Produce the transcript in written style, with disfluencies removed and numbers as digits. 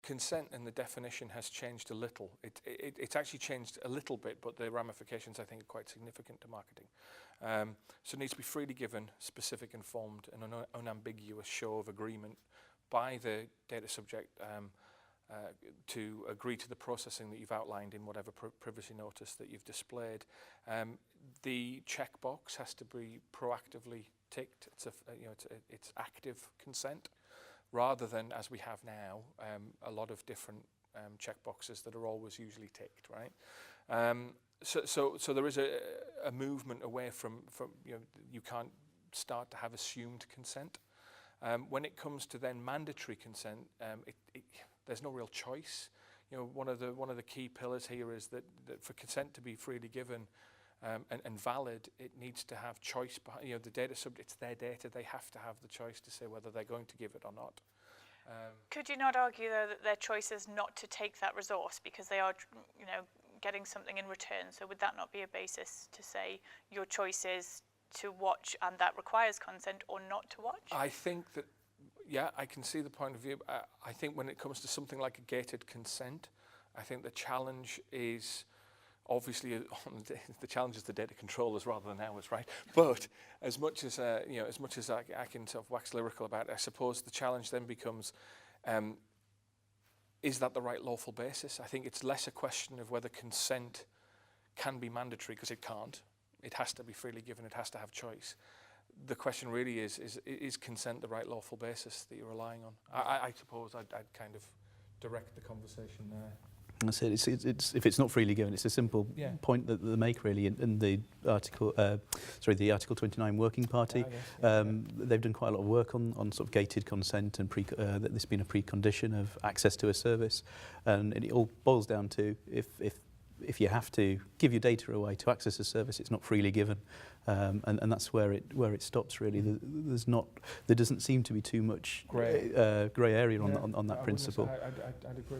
consent and the definition has changed a little. It's actually changed a little bit, but the ramifications, I think, are quite significant to marketing. So it needs to be freely given, specific, informed, and an unambiguous show of agreement by the data subject to agree to the processing that you've outlined in whatever privacy notice that you've displayed. The checkbox has to be proactively ticked. It's active consent, rather than, as we have now, a lot of different checkboxes that are always usually ticked, right? So there is a movement away from you can't start to have assumed consent. When it comes to then mandatory consent, there's no real choice. One of the key pillars here is that for consent to be freely given and valid, it needs to have choice. The data subject, it's their data. They have to have the choice to say whether they're going to give it or not. Could you not argue, though, that their choice is not to take that resource because they are, getting something in return? So would that not be a basis to say your choice is to watch and that requires consent, or not to watch? I think that, yeah, I can see the point of view. I think when it comes to something like a gated consent, I think the challenge is obviously the challenge is the data controllers rather than ours, right? But as much as I can sort of wax lyrical about it, I suppose the challenge then becomes, is that the right lawful basis? I think it's less a question of whether consent can be mandatory, because it can't. It has to be freely given. It has to have choice. The question really is consent the right lawful basis that you're relying on? I suppose I'd kind of direct the conversation there. That's it. It's if it's not freely given, it's a simple point that they make really in the article. The Article 29 Working Party. They've done quite a lot of work on sort of gated consent and that this being a precondition of access to a service, and it all boils down to if you have to give your data away to access a service, it's not freely given, and that's where it stops really. There doesn't seem to be too much grey area on that principle. I'd agree.